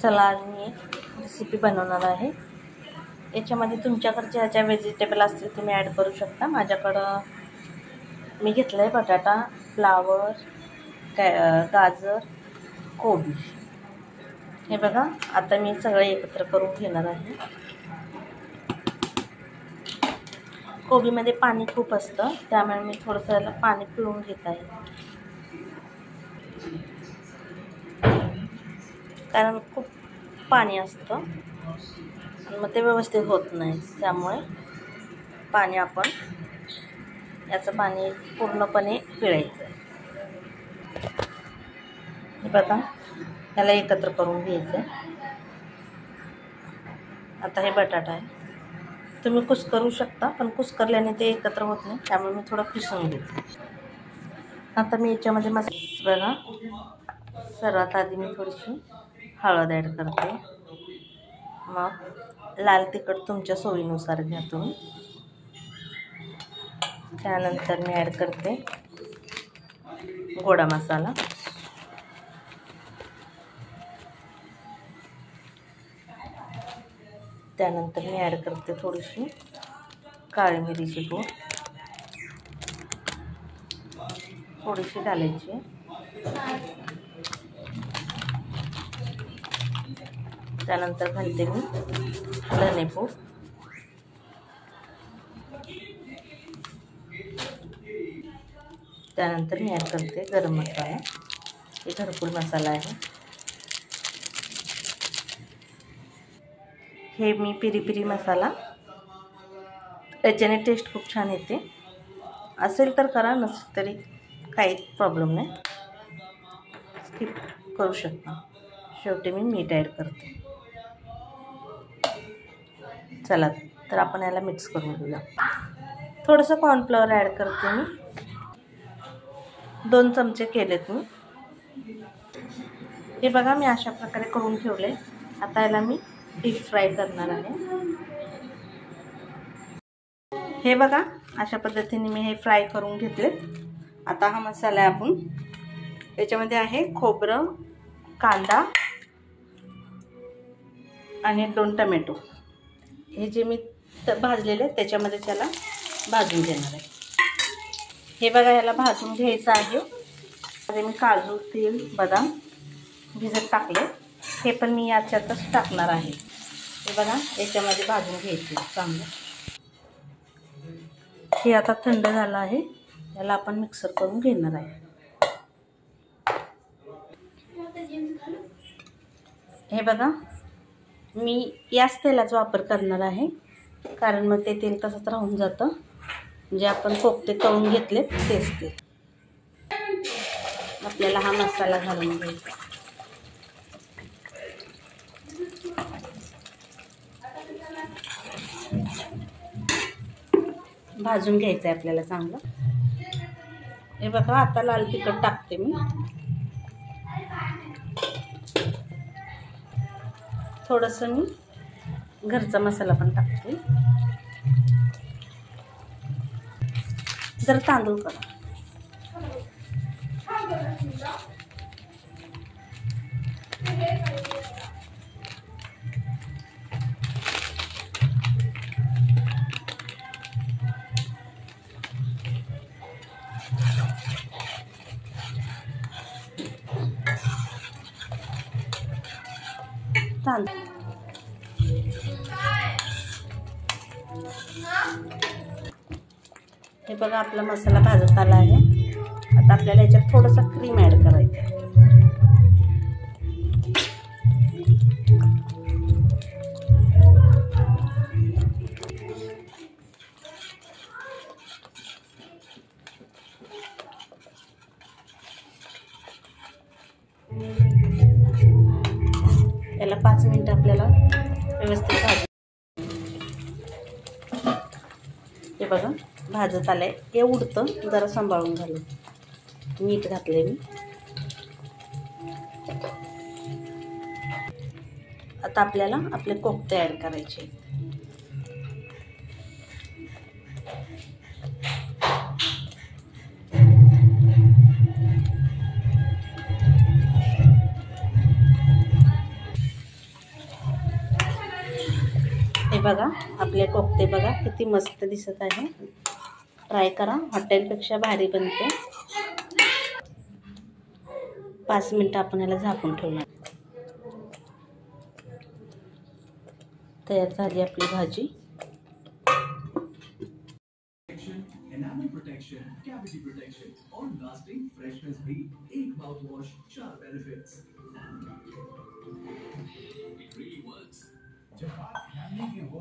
चला आज मी एक रेसिपी बनवणार आहे। याच्यामध्ये तुमच्याकडे ज्या ज्या व्हेजिटेबल असतील तुम्ही ॲड करू शकता। माझ्याकडं मी घेतलं आहे बटाटा, फ्लावर, गाजर, कोबी। हे बघा, आता मी सगळे एकत्र करून घेणार आहे। कोबीमध्ये पाणी खूप असतं, त्यामुळे मी थोडंसं याला पाणी पिळून घेत आहे, कारण खूप पाणी असतं मग ते व्यवस्थित होत नाही। त्यामुळे पाणी आपण याचं पाणी पूर्णपणे पिळायचं आहे। हे बघा, याला एकत्र करून घ्यायचं आहे। आता हे बटाटा आहे, तुम्ही कुस्करू शकता, पण कुस्करल्याने ते एकत्र होत नाही, त्यामुळे मी थोडं किसून घेते। आता मी याच्यामध्ये मसाला बघा, सर्वात आधी मी थोडीशी हळद ॲड करते, मग लाल तिखट तुमच्या सोयीनुसार घ्या तुम्ही। त्यानंतर मी ॲड करते गोडा मसाला, त्यानंतर मी ॲड करते थोडीशी काळी मिरीची पूड, थोडीशी घालायची। त्यानंतर घालते मी धनेपूड, त्यानंतर मी ॲड करते गरम मसाला, हे घरकुल मसाला आहे। हे मी पिरी पिरी मसाला, त्याच्याने टेस्ट खूप छान येते। असेल तर करा, नसेल तरी काही प्रॉब्लेम नाही, स्किप करू शकता। शेवटी मी मीठ ॲड करते। चला तर आपण याला मिक्स करून घेऊया। थोडंसं कॉर्नफ्लॉवर ॲड करते मी, 2 चमचे केलेत मी। हे बघा, मी अशा प्रकारे करून ठेवले। आता याला मी डीप फ्राय करणार आहे। हे बघा, अशा पद्धतीने मी हे फ्राय करून घेतले। आता हा मसाला आपण याच्यामध्ये आहे खोबरं, कांदा आणि 2 टमॅटो, हे जे मी भाजलेले त्याच्यामध्ये त्याला भाजून घेणार आहे। हे बघा, याला भाजून घ्यायचं आहे। आता मी काजू, तेल, बदाम भिजत टाकले, हे पण मी याच्यातच टाकणार आहे। हे बघा, याच्यामध्ये भाजून घ्यायचे चांगलं। हे आता थंड झालं आहे, याला आपण मिक्सर करून घेणार आहे। हे बघा, मी याच तेलाचा वापर करणार आहे, कारण मग ते तेल तसंच राहून जातं, जे आपण कोफ्ते तळून घेतले तेच तेल। आपल्याला हा मसाला घालून घ्यायचा, भाजून घ्यायचं आहे आपल्याला चांगलं। हे बघा, आता लाल तिखट टाकते मी, थोडंसं मी घरचा मसाला पण टाकते। जर तांदूळ करा, तांदूळ। हे बघा, आपला मसाला भाजत आला आहे। आता आपल्याला याच्यात थोडंसं क्रीम ॲड करायचं आहे। याला 5 मिनिटं आपल्याला व्यवस्थित भाजून, हे बघा भाजत आलंय, हे उडतं, जरा सांभाळून घालून मीठ घातले मी। आता आपल्याला आपले कोफ्ते ॲड करायचे। बघा आपले कोफ्ते बघा किती मस्त दिसत आहे. ट्राय करा, हॉटेलपेक्षा भारी बनते. 5 मिनिटं आपण याला झाकून ठेवणार. तयार झाली आपली भाजी. enamel protection, cavity protection और lasting freshness भी एक mouthwash 4 benefits. It really works. जब बात खाने की हो